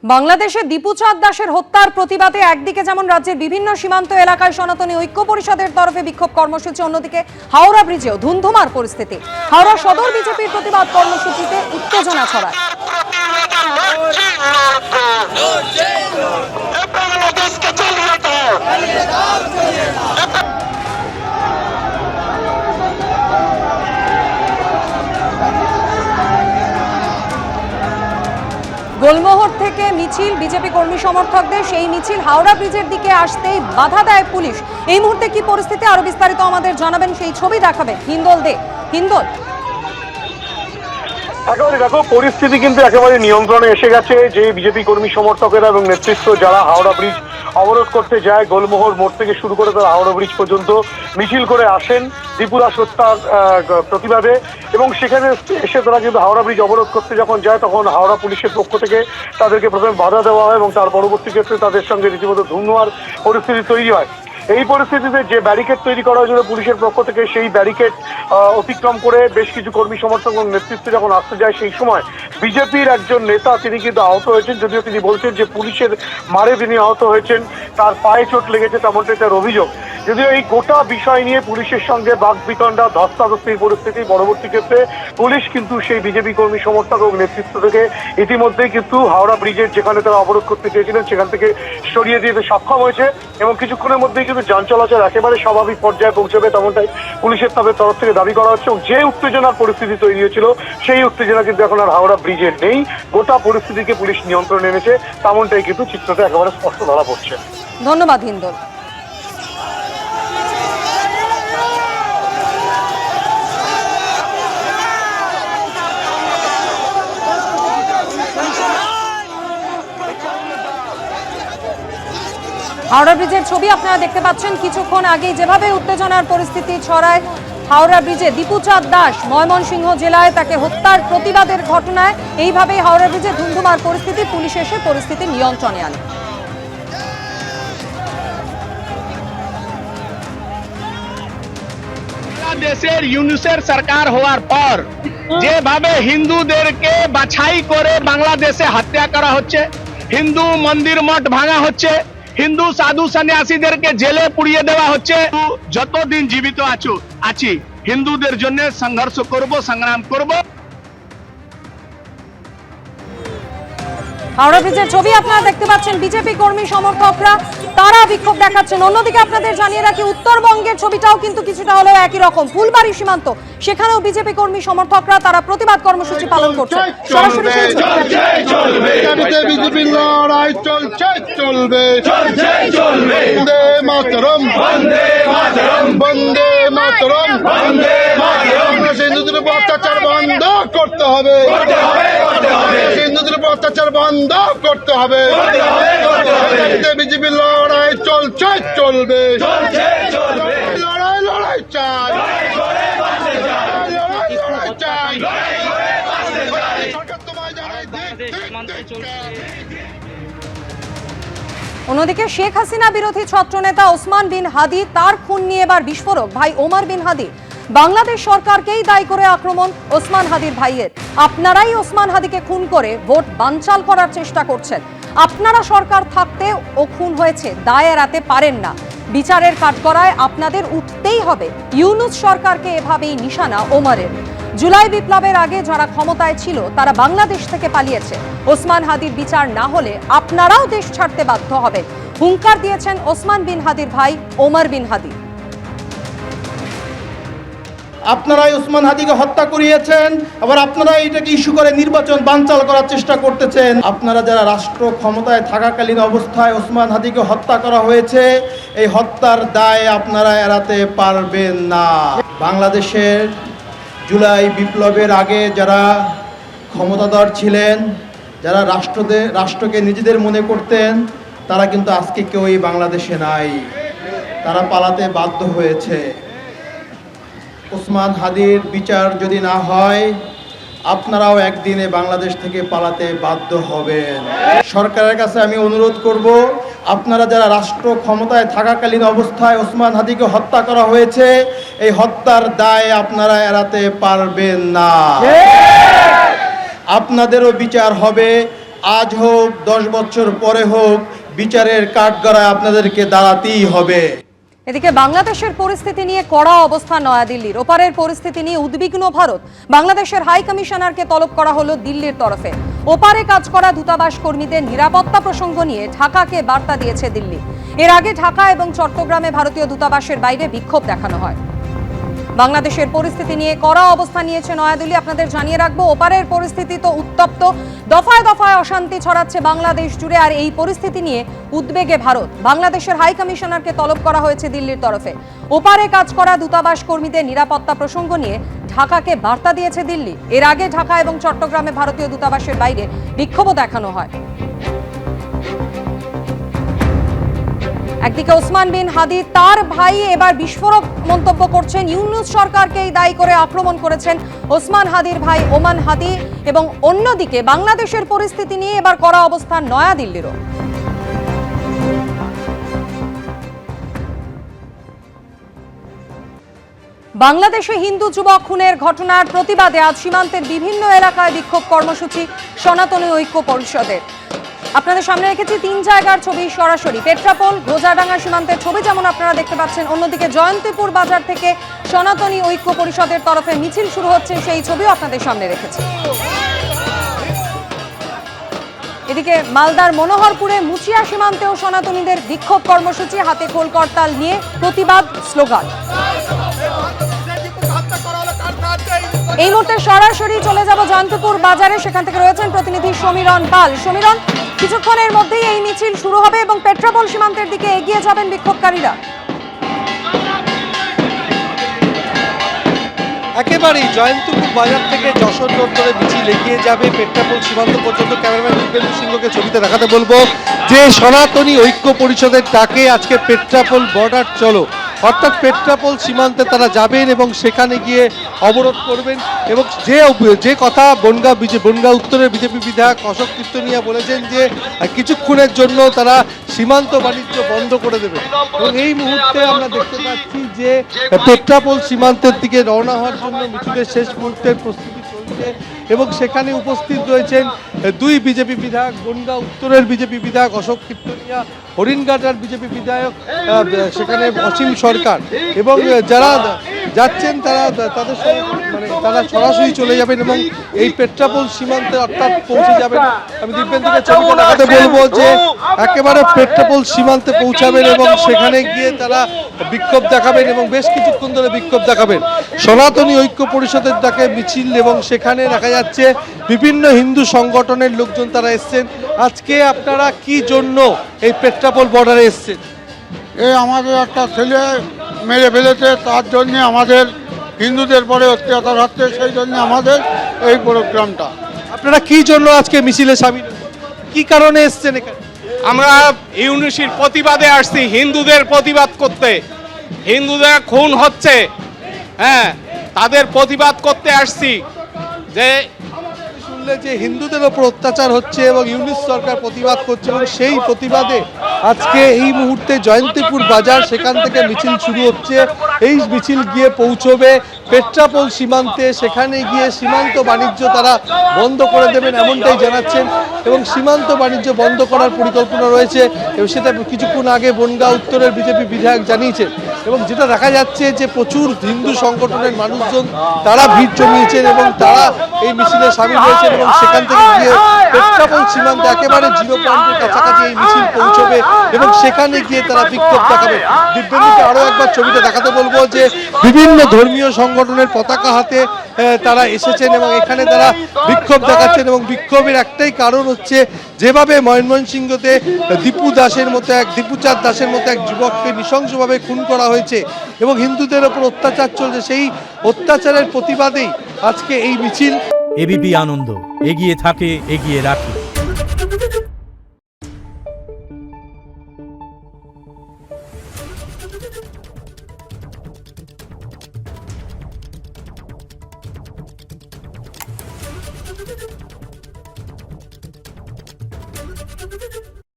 বাংলাদেশে দীপুচাঁদ দাসের হত্যার প্রতিবাদে একদিকে যেমন রাজ্যের বিভিন্ন সীমান্ত এলাকায় সনাতনী ঐক্য পরিষদের তরফে বিক্ষোভ কর্মসূচি, অন্যদিকে হাওড়া ব্রিজেও ধুন্ধুমার পরিস্থিতি। হাওড়া সদর বিজেপির প্রতিবাদ কর্মসূচিতে উত্তেজনা ছড়ায়। গোলমোহর থেকে মিছিল, বিজেপি কর্মী সমর্থকদের সেই মিছিল হাওড়া ব্রিজের দিকে আসতেই বাধা দেয় পুলিশ। এই মুহূর্তে কি পরিস্থিতি আরো বিস্তারিত আমাদের জানাবেন, সেই ছবি দেখাবেন হিন্দল দে। হিন্দল, একেবারে দেখো, পরিস্থিতি কিন্তু একেবারে নিয়ন্ত্রণে এসে গেছে। যে বিজেপি কর্মী সমর্থকেরা এবং নেতৃত্ব যারা হাওড়া ব্রিজ অবরোধ করতে যায়, গোলমোহর মোড় থেকে শুরু করে তারা হাওড়া ব্রিজ পর্যন্ত মিছিল করে আসেন দীপু দাস হত্যার প্রতিবাদে, এবং সেখানে এসে তারা কিন্তু হাওড়া ব্রিজ অবরোধ করতে যখন যায় তখন হাওড়া পুলিশের পক্ষ থেকে তাদেরকে প্রথমে বাধা দেওয়া হয় এবং তার পরবর্তী ক্ষেত্রে তাদের সঙ্গে রীতিমতো ধুন্ধুমার পরিস্থিতি তৈরি হয়। এই পরিস্থিতিতে যে ব্যারিকেড তৈরি করা হয়েছিল পুলিশের পক্ষ থেকে, সেই ব্যারিকেড অতিক্রম করে বেশ কিছু কর্মী সমর্থক এবং নেতৃত্ব যখন আসতে যায়, সেই সময় বিজেপির একজন নেতা তিনি কিন্তু আহত হয়েছেন। যদিও তিনি বলছেন যে পুলিশের মারে তিনি আহত হয়েছেন, তার পায়ে চোট লেগেছে, তেমনটাই তার অভিযোগ। যদিও এই গোটা বিষয় নিয়ে পুলিশের সঙ্গে বাকবিতণ্ডা, ধস্তাধস্তির পরিস্থিতি, পরবর্তী ক্ষেত্রে পুলিশ কিন্তু সেই বিজেপি কর্মী সমর্থক এবং নেতৃত্ব থেকে ইতিমধ্যেই কিন্তু হাওড়া ব্রিজের যেখানে তারা অবরোধ করতে চেয়েছিলেন সেখান থেকে সরিয়ে দিতে সক্ষম হয়েছে, এবং কিছুক্ষণের মধ্যেই কিন্তু যান চলাচল একেবারে স্বাভাবিক পর্যায়ে পৌঁছবে, তেমনটাই পুলিশের তাদের তরফ থেকে দাবি করা হচ্ছে। এবং যে উত্তেজনার পরিস্থিতি তৈরি হয়েছিল সেই উত্তেজনা কিন্তু এখন আর হাওড়া ব্রিজে নেই। গোটা পরিস্থিতিকে পুলিশ নিয়ন্ত্রণে এনেছে, তেমনটাই কিন্তু চিত্রটা একেবারে স্পষ্ট ধরা পড়ছে। ধন্যবাদ হিন্দল। হাওড়া ব্রিজের ছবি আপনারা দেখতে পাচ্ছেন। কিছুক্ষণ আগে যেভাবে উত্তেজনার পরিস্থিতি ছড়ায় হাওড়া ব্রিজে, দীপুচাঁদ দাস ময়মনসিংহ জেলায় তাকে হত্যার প্রতিবাদের ঘটনায় এইভাবেই হাওড়া ব্রিজে ধুন্ধুমার পরিস্থিতি। পুলিশ এসে পরিস্থিতি নিয়ন্ত্রণে আনে। দেশের ইউনুসের সরকার হওয়ার পর যেভাবে হিন্দুদেরকে বাছাই করে বাংলাদেশে হত্যা করা হচ্ছে, হিন্দু মন্দির মঠ ভাঙা হচ্ছে, হিন্দু সাধু সন্ন্যাসীদেরকে জেলে পুড়িয়ে দেওয়া হচ্ছে। যতদিন জীবিত আছি হিন্দুদের জন্য সংঘর্ষ করব, সংগ্রাম করব। হাওড়া ব্রিজের ছবি আপনারা দেখতে পাচ্ছেন। বিজেপি কর্মী সমর্থকরা তারা বিক্ষোভ দেখাচ্ছেন। অন্যদিকে আপনাদের জানিয়ে রাখি, উত্তরবঙ্গের ছবিটাও কিন্তু কিছুটা হলেও একই রকম। ফুলবাড়ি সীমান্ত, সেখানেও বিজেপি কর্মী সমর্থকরা তারা প্রতিবাদ কর্মসূচি পালন করছে। সরাসরি বিজেপি লড়াই চলছে, চলবে, বন্দে মাতরম, বন্দে মাতরম, বন্দে মাতরম, বন্দে মাতরম। হিন্দুদের উপর অত্যাচার বন্ধ করতে হবে, হিন্দুদের উপর অত্যাচার বন্ধ করতে হবে। বিজেপি লড়াই চলছে, চলবে, লড়াই লড়াই চাই, লড়াই চাই। অন্যদিকে শেখ হাসিনা বিরোধী ছত্রনেতা ওসমান বিন হাদি, তার খুন নিয়ে এবার বিস্ফোরক। ভাই ওমর বিন হাদি, বাংলাদেশ সরকারকেই দায়ী করে আক্রমণ ওসমান হাদির ভাইয়ের। আপনারাই ওসমান হাদিকে খুন করে ভোট বানচাল করার চেষ্টা করছেন। আপনারা সরকার থাকতে ও খুন হয়েছে, দায় এড়াতে পারেন না। বিচারের কাঠগড়ায় আপনাদের উঠতেই হবে। ইউনুস সরকারকে এভাবেই নিশানা ওমরের। জুলাই বিপ্লবের আগে যারা ক্ষমতায় ছিল তারা বাংলাদেশ থেকে পালিয়েছে। ওসমান হাদির বিচার না হলে আপনারাও দেশ ছাড়তে বাধ্য হবেন, হুঙ্কার দিয়েছেন ওসমান বিন হাদির ভাই ওমর বিন হাদি। আপনারাই ওসমান হাদিকে হত্যা করিয়েছেন, আবার আপনারা এটাকে ইস্যু করে নির্বাচন বানচাল করার চেষ্টা করতেছেন। আপনারা যারা রাষ্ট্র ক্ষমতায় থাকাকালীন অবস্থায় ওসমান হাদিকে হত্যা করা হয়েছে, এই হত্যার দায় আপনারা এড়াতে পারবেন না। বাংলাদেশের জুলাই বিপ্লবের আগে যারা ক্ষমতাধর ছিলেন, যারা রাষ্ট্রকে নিজেদের মনে করতেন, তারা কিন্তু আজকে কেউই বাংলাদেশে নাই, তারা পালাতে বাধ্য হয়েছে। ওসমান হাদির বিচার যদি না হয়, আপনারাও একদিনে বাংলাদেশ থেকে পালাতে বাধ্য হবেন। সরকারের কাছে আমি অনুরোধ করব, আপনারা যারা রাষ্ট্র ক্ষমতায় থাকাকালীন অবস্থায় ওসমান হাদিকে হত্যা করা হয়েছে, এই হত্যার দায় আপনারা এড়াতে পারবেন না। আপনাদেরও বিচার হবে, আজ হোক 10 বছর পরে হোক বিচারের কাঠগড়ায় আপনাদেরকে দাঁড়াতেই হবে। এদিকে বাংলাদেশের পরিস্থিতি নিয়ে কড়া অবস্থান নয়াদিল্লির। ওপারের পরিস্থিতি নিয়ে উদ্বিগ্ন ভারত। বাংলাদেশের হাই কমিশনারকে তলব করা হলো দিল্লির তরফে। ওপারে কাজ করা দূতাবাস কর্মীদের নিরাপত্তা প্রসঙ্গ নিয়ে ঢাকাকে বার্তা দিয়েছে দিল্লি। এর আগে ঢাকা এবং চট্টগ্রামে ভারতীয় দূতাবাসের বাইরে বিক্ষোভ দেখানো হয়। বাংলাদেশের পরিস্থিতি নিয়ে কড়া অবস্থান নিয়েছে নয়াদিল্লি। আপনাদের জানিয়ে রাখবো, ওপারের পরিস্থিতি তো উত্তপ্ত, দফায় দফায় অশান্তি ছড়াচ্ছে বাংলাদেশ জুড়ে। আর এই পরিস্থিতি নিয়ে উদ্বেগে ভারত। বাংলাদেশের হাই কমিশনারকে তলব করা হয়েছে দিল্লির তরফে। ওপারে কাজ করা দূতাবাস কর্মীদের নিরাপত্তা প্রসঙ্গ নিয়ে ঢাকাকে বার্তা দিয়েছে দিল্লি। এর আগে ঢাকা এবং চট্টগ্রামে ভারতীয় দূতাবাসের বাইরে বিক্ষোভও দেখানো হয়। একদিকে ওসমান বিন হাদি তার ভাই এবার বিস্ফোরক মন্তব্য করছেন। ইউনূস সরকারকেই দায়ী করে আক্রমণ করেছেন ওসমান হাদির ভাই ওমান হাদি। এবং অন্যদিকে বাংলাদেশের পরিস্থিতি নিয়ে এবার কড়া অবস্থান নয়াদিল্লিরও। বাংলাদেশে হিন্দু যুবক খুনের ঘটনার প্রতিবাদে আজ সীমান্তের বিভিন্ন এলাকায় বিক্ষোভ কর্মসূচি সনাতনী ঐক্য পরিষদের। আপনাদের সামনে রেখেছি 3 জায়গার ছবি সরাসরি। পেট্রাপোল, গোজাডাঙ্গা সীমান্তের ছবি যেমন আপনারা দেখতে পাচ্ছেন, অন্যদিকে জয়ন্তীপুর বাজার থেকে সনাতনী ঐক্য পরিষদের তরফে মিছিল শুরু হচ্ছে, সেই ছবিও আপনাদের সামনে রেখেছি। এদিকে মালদার মনোহরপুরে মুচিয়া সীমান্তেও সনাতনীদের বিক্ষোভ কর্মসূচি, হাতে খোল করতাল নিয়ে প্রতিবাদ স্লোগান। এই মুহূর্তে সরাসরি চলে যাব জয়ন্তপুর বাজারে, সেখান থেকে রয়েছেন প্রতিনিধি সমীরণ পাল। সমীরণ, কিছুক্ষণের মধ্যেই এই মিছিল শুরু হবে এবং পেট্রাপোল সীমান্তের দিকে এগিয়ে যাবেন বিক্ষোভকারীরা। একেবারেই জয়ন্তপুর বাজার থেকে যশোর রোড ধরে মিছিল এগিয়ে যাবে পেট্রাপোল সীমান্ত পর্যন্ত। ক্যামেরাম্যান দিব্যেন্দু সিংহকে ছবিতে দেখাতে বলবো যে সনাতনী ঐক্য পরিষদের ডাকে আজকে পেট্রাপোল বর্ডার চলো, অর্থাৎ পেট্রাপোল সীমান্তে তারা যাবেন এবং সেখানে গিয়ে অবরোধ করবেন। এবং যে কথা বনগাঁ উত্তরের বিজেপি বিধায়ক অশোক কীর্তনিয়া বলেছেন যে কিছুক্ষণের জন্য তারা সীমান্ত বাণিজ্য বন্ধ করে দেবে। এবং এই মুহূর্তে আমরা দেখতে পাচ্ছি যে পেট্রাপোল সীমান্তের দিকে রওনা হওয়ার জন্য মিছিলের শেষ মুহূর্তের প্রস্তুতি চলছে এবং সেখানে উপস্থিত রয়েছেন 2 বিজেপি বিধায়ক, বনগাঁ উত্তরের বিজেপি বিধায়ক অশোক কীর্তনিয়া, হরিণঘাটার বিজেপি বিধায়ক সেখানে অসীম সরকার। এবং যারা যাচ্ছেন তাদের তারা সরাসরি চলে যাবেন এবং এই পেট্রাপোল সীমান্তে অর্থাৎ পৌঁছে যাবেন। আমি দিব্যেন্দুকে ছবিটা দেখাতে বলবো যে একেবারে পেট্রাপোল সীমান্তে পৌঁছাবেন এবং সেখানে গিয়ে তারা বিক্ষোভ দেখাবেন এবং বেশ কিছুক্ষণ ধরে বিক্ষোভ দেখাবেন। সনাতনী ঐক্য পরিষদের ডাকে মিছিল এবং সেখানে দেখা যাচ্ছে বিভিন্ন হিন্দু সংগঠনের লোকজন তারা এসছেন। আজকে আপনারা কি জন্য এই পেট্রাপোল বর্ডারে এসছেন? এই আমাদের একটা ছেলে মেরে ফেলেছে, তার জন্য আমাদের হিন্দুদের পরে অত্যাচার হচ্ছে, সেই জন্য আমাদের এই প্রোগ্রামটা। আপনারা কি জন্য আজকে মিছিলে সামিল, কি কারণে এসছেন এখানে? আমরা ইউনুসের প্রতিবাদে আসছি, হিন্দুদের প্রতিবাদ করতে। হিন্দুদের খুন হচ্ছে, হ্যাঁ, তাদের প্রতিবাদ করতে আসছি। যে শুনলে যে হিন্দুদের ওপর অত্যাচার হচ্ছে এবং ইউনিস সরকার প্রতিবাদ করছে এবং সেই প্রতিবাদে আজকে এই মুহূর্তে জয়ন্তীপুর বাজার, সেখান থেকে মিছিল শুরু হচ্ছে। এই মিছিল গিয়ে পৌঁছবে পেট্রাপোল সীমান্তে, সেখানে গিয়ে সীমান্ত বাণিজ্য তারা বন্ধ করে দেবেন এমনটাই জানাচ্ছেন এবং সীমান্ত বাণিজ্য বন্ধ করার পরিকল্পনা রয়েছে এবং সেটা কিছুক্ষণ আগে বনগাঁ উত্তরের বিজেপি বিধায়ক জানিয়েছেন। এবং যেটা দেখা যাচ্ছে যে প্রচুর হিন্দু সংগঠনের মানুষজন তারা ভিড় জমিয়েছেন এবং তারা এই মিছিলে সামিল হয়েছেন এবং সেখান থেকে গিয়ে পেট্রাপোল সীমান্তে একেবারে জিরো পয়েন্টের কাছাকাছি এই মিছিল পৌঁছবে এবং সেখানে গিয়ে তারা বিক্ষোভ দেখাবে। দিব্যেন্দুকে আরও একবার ছবিটা দেখাতে বলবো যে বিভিন্ন ধর্মীয় সংগঠনের পতাকা হাতে তারা এসেছেন এবং এখানে তারা বিক্ষোভ দেখাচ্ছেন এবং বিক্ষোভের একটাই কারণ হচ্ছে যেভাবে ময়মনসিংহতে দীপুচাঁদ দাসের মতো এক যুবককে নৃশংসভাবে খুন করা হয়েছে এবং হিন্দুদের ওপর অত্যাচার চলছে, সেই অত্যাচারের প্রতিবাদেই আজকে এই মিছিল। এবিপি আনন্দ, এগিয়ে থাকে, এগিয়ে রাখে।